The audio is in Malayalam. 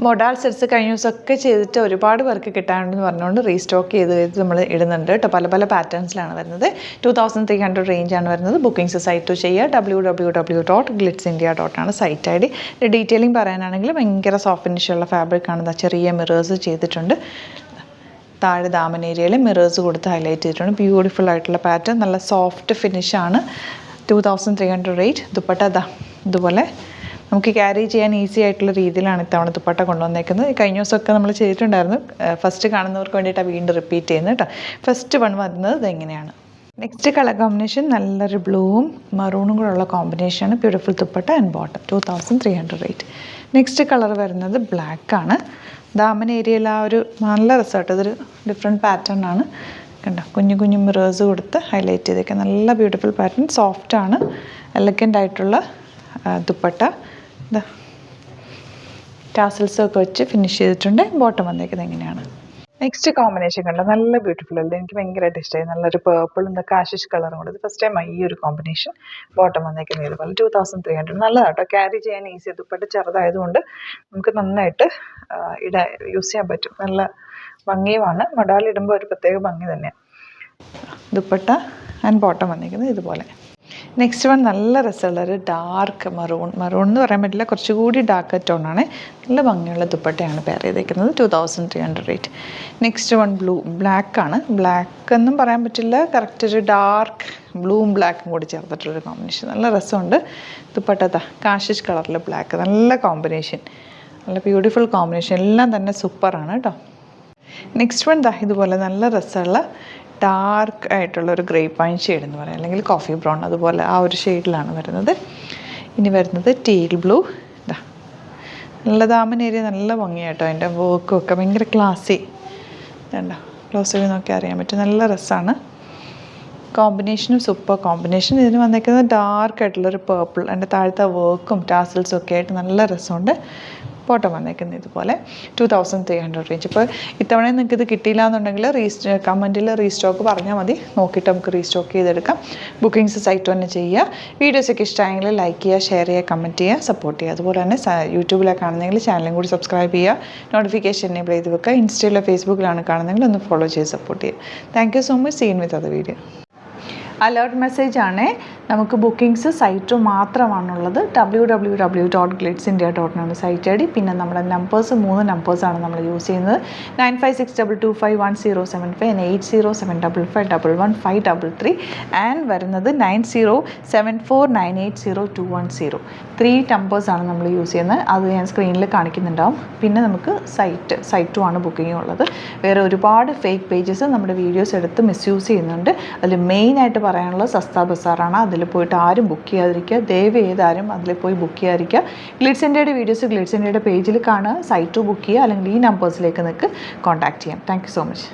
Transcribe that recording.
മൊഡാൾ സെറ്റ്സ് കഴിഞ്ഞ ദിവസമൊക്കെ ചെയ്തിട്ട് ഒരുപാട് പേർക്ക് കിട്ടാനുണ്ടെന്ന് പറഞ്ഞുകൊണ്ട് റീസ്റ്റോക്ക് ചെയ്ത് നമ്മൾ ഇടുന്നുണ്ട് കേട്ടോ. പല പല പാറ്റേൺസിലാണ് വരുന്നത്. 2300 റേഞ്ചാണ് വരുന്നത്. ബുക്കിംഗ്സ് സൈറ്റ് ചെയ്യുക. www.glitzindia.com ആണ് സൈറ്റ് ഐ ഡി. ഡീറ്റെയിലിംഗ് പറയാനാണെങ്കിൽ ഭയങ്കര സോഫ്റ്റ് ഫിനിഷുള്ള ഫാബ്രിക്കാണ്. ചെറിയ മിറേഴ്സ് ചെയ്തിട്ടുണ്ട്. താഴെ ദാമൻ ഏരിയയിൽ മിറേഴ്സ് കൊടുത്ത് ഹൈലൈറ്റ് ചെയ്തിട്ടുണ്ട്. ബ്യൂട്ടിഫുൾ ആയിട്ടുള്ള പാറ്റേൺ, നല്ല സോഫ്റ്റ് ഫിനിഷാണ്. 2300 റേറ്റ്. ദുപ്പട്ട ഇതുപോലെ നമുക്ക് ക്യാരി ചെയ്യാൻ ഈസി ആയിട്ടുള്ള രീതിയിലാണ് ഇത്തവണ ദുപ്പട്ട കൊണ്ടുവന്നേക്കുന്നത്. കഴിഞ്ഞ ദിവസമൊക്കെ നമ്മൾ ചെയ്തിട്ടുണ്ടായിരുന്നു. ഫസ്റ്റ് കാണുന്നവർക്ക് വേണ്ടിയിട്ടാണ് വീണ്ടും റിപ്പീറ്റ് ചെയ്യുന്നത് കേട്ടോ. ഫസ്റ്റ് വൺ വരുന്നത് ഇതെങ്ങനെയാണ്. നെക്സ്റ്റ് കളർ കോമ്പിനേഷൻ നല്ലൊരു ബ്ലൂവും മറൂണും കൂടെയുള്ള കോമ്പിനേഷനാണ്. Beautiful dupatta and bottom. 2300 rate. Next colour വരുന്നത് ബ്ലാക്കാണ്. ദാമൻ ഏരിയയിൽ ആ ഒരു നല്ല റിസൾട്ട്, ഇതൊരു ഡിഫറെൻറ്റ് പാറ്റേൺ ആണ് കണ്ടോ. കുഞ്ഞു കുഞ്ഞു മിറേഴ്സ് കൊടുത്ത് ഹൈലൈറ്റ് ചെയ്തേക്കുക. നല്ല ബ്യൂട്ടിഫുൾ പാറ്റേൺ, സോഫ്റ്റാണ്, എലഗൻ്റ് ആയിട്ടുള്ള ദുപ്പട്ട. ടാസൽസൊക്കെ വെച്ച് ഫിനിഷ് ചെയ്തിട്ടുണ്ട്. ബോട്ടം വന്നേക്കുന്നത് എങ്ങനെയാണ്. നെക്സ്റ്റ് കോമ്പിനേഷൻ കണ്ടോ, നല്ല ബ്യൂട്ടിഫുൾ അല്ലേ. എനിക്ക് ഭയങ്കരമായിട്ട് ഇഷ്ടമായി. നല്ലൊരു പേർപ്പിളും കാഷിഷ് കളറും കൂടെ. ഇത് ഫസ്റ്റ് ടൈം ഈ ഒരു കോമ്പിനേഷൻ. ബോട്ടം വന്നേക്കുന്നത് ഇതുപോലെ 2300. നല്ലതാട്ടോ, ക്യാരി ചെയ്യാൻ ഈസി. ദുപ്പട്ട ചെറുതായതുകൊണ്ട് നമുക്ക് നന്നായിട്ട് യൂസ് ചെയ്യാൻ പറ്റും. നല്ല ഭംഗിയുമാണ്. മൊഡാലിടുമ്പോൾ ഒരു പ്രത്യേക ഭംഗി തന്നെയാണ്. ദുപ്പട്ട ആൻഡ് ബോട്ടം വന്നിരിക്കുന്നത് ഇതുപോലെ. നെക്സ്റ്റ് വൺ നല്ല രസമുള്ളൊരു ഡാർക്ക് മറൂൺ എന്ന് പറയാൻ പറ്റില്ല, കുറച്ചുകൂടി ഡാർക്ക് ടോണാണ്. നല്ല ഭംഗിയുള്ള ദുപ്പട്ടയാണ് പെയർ ചെയ്തേക്കുന്നത്. 2300 റേറ്റ്. നെക്സ്റ്റ് വൺ ബ്ലാക്കാണ്. ബ്ലാക്ക് എന്നും പറയാൻ പറ്റില്ല, കറക്റ്റ് ഒരു ഡാർക്ക് ബ്ലൂവും ബ്ലാക്കും കൂടി ചേർത്തിട്ടുള്ളൊരു കോമ്പിനേഷൻ. നല്ല രസമുണ്ട്. ദുപ്പട്ട കാഷിഷ് കളറിൽ ബ്ലാക്ക്, നല്ല കോമ്പിനേഷൻ, നല്ല ബ്യൂട്ടിഫുൾ കോമ്പിനേഷൻ. എല്ലാം തന്നെ സൂപ്പറാണ് കേട്ടോ. നെക്സ്റ്റ് വൺ ഇതുപോലെ നല്ല രസമുള്ള ഡാർക്ക് ആയിട്ടുള്ള ഒരു ഗ്രേപ്പ് വൈൻ ഷെയ്ഡ് എന്ന് പറയാം, അല്ലെങ്കിൽ കോഫി ബ്രൗൺ, അതുപോലെ ആ ഒരു ഷെയ്ഡിലാണ് വരുന്നത്. ഇനി വരുന്നത് ടീൽ ബ്ലൂ. നല്ല ദാമൻ ഏരിയ, നല്ല ഭംഗിയായിട്ടോ. അതിൻ്റെ വർക്കും ഒക്കെ ഭയങ്കര ക്ലാസി. വേണ്ട ക്ലോസ് ചെയ്ത് നോക്കി അറിയാൻ പറ്റും. നല്ല രസമാണ്. കോമ്പിനേഷനും സൂപ്പർ കോമ്പിനേഷൻ. ഇതിന് വന്നേക്കുന്നത് ഡാർക്ക് ആയിട്ടുള്ളൊരു പേർപ്പിൾ. അതിൻ്റെ താഴത്തെ വർക്കും ടാസൽസും ഒക്കെ ആയിട്ട് നല്ല രസമുണ്ട്. ബോട്ടം വന്നേക്കുന്നത് ഇതുപോലെ. 2300 റേഞ്ച്. ഇപ്പോൾ ഇത്തവണ നിങ്ങൾക്ക് ഇത് കിട്ടിയില്ല എന്നുണ്ടെങ്കിൽ കമൻറ്റിൽ റീസ്റ്റോക്ക് പറഞ്ഞാൽ മതി. നോക്കിയിട്ട് നമുക്ക് റീസ്റ്റോക്ക് ചെയ്തെടുക്കാം. ബുക്കിംഗ്സ് സൈറ്റ് തന്നെ ചെയ്യുക. വീഡിയോസൊക്കെ ഇഷ്ടമായെങ്കിൽ ലൈക്ക് ചെയ്യുക, ഷെയർ ചെയ്യുക, കമൻറ്റ് ചെയ്യുക, സപ്പോർട്ട് ചെയ്യുക. അതുപോലെ തന്നെ യൂട്യൂബിലാണ് കാണുന്നതെങ്കിൽ ചാനലും കൂടി സബ്സ്ക്രൈബ് ചെയ്യുക, നോട്ടിഫിക്കേഷൻ എനേബിൾ ചെയ്ത് വെക്കുക. ഇൻസ്റ്റയിലോ ഫേസ്ബുക്കിലാണ് കാണുന്നതെങ്കിൽ ഒന്ന് ഫോളോ ചെയ്ത് സപ്പോർട്ട് ചെയ്യുക. Thank you so much. Seen with other video. Alert message ആണ്. നമുക്ക് ബുക്കിംഗ്സ് സൈറ്റ് മാത്രമാണുള്ളത്. www.glitzindia.com ആണ് സൈറ്റ് ഐ ഡി. പിന്നെ നമ്മുടെ നമ്പേഴ്സ് 3 നമ്പേഴ്സാണ് നമ്മൾ യൂസ് ചെയ്യുന്നത്. 9562251075 and 8075551153 ആൻഡ് വരുന്നത് 9074980210. 3 നമ്പേഴ്സാണ് നമ്മൾ യൂസ് ചെയ്യുന്നത്. അത് ഞാൻ സ്ക്രീനിൽ കാണിക്കുന്നുണ്ടാവും. പിന്നെ നമുക്ക് സൈറ്റും ആണ് ബുക്കിംഗ് ഉള്ളത്. വേറെ ഒരുപാട് ഫേക്ക് പേജസ് നമ്മുടെ വീഡിയോസ് എടുത്ത് മിസ്യൂസ് ചെയ്യുന്നുണ്ട്. അതിൽ മെയിനായിട്ട് പറയാനുള്ളത് സസ്ത ബസാറാണ്. അതിൽ പോയിട്ട് ആരും ബുക്ക് ചെയ്യാതിരിക്കുക. ദയവ് ചെയ്താരും അതിൽ പോയി ബുക്ക് ചെയ്യാതിരിക്കുക. ഗ്ലിറ്റ്സ് ഇന്ത്യയുടെ വീഡിയോസ് ഗ്ലിറ്റ്സ് ഇന്ത്യയുടെ പേജിൽ കാണുക, സൈറ്റ് ബുക്ക് ചെയ്യുക, അല്ലെങ്കിൽ ഈ നമ്പേഴ്സിലേക്ക് നിങ്ങൾക്ക് കോൺടാക്ട് ചെയ്യാം. Thank you so much.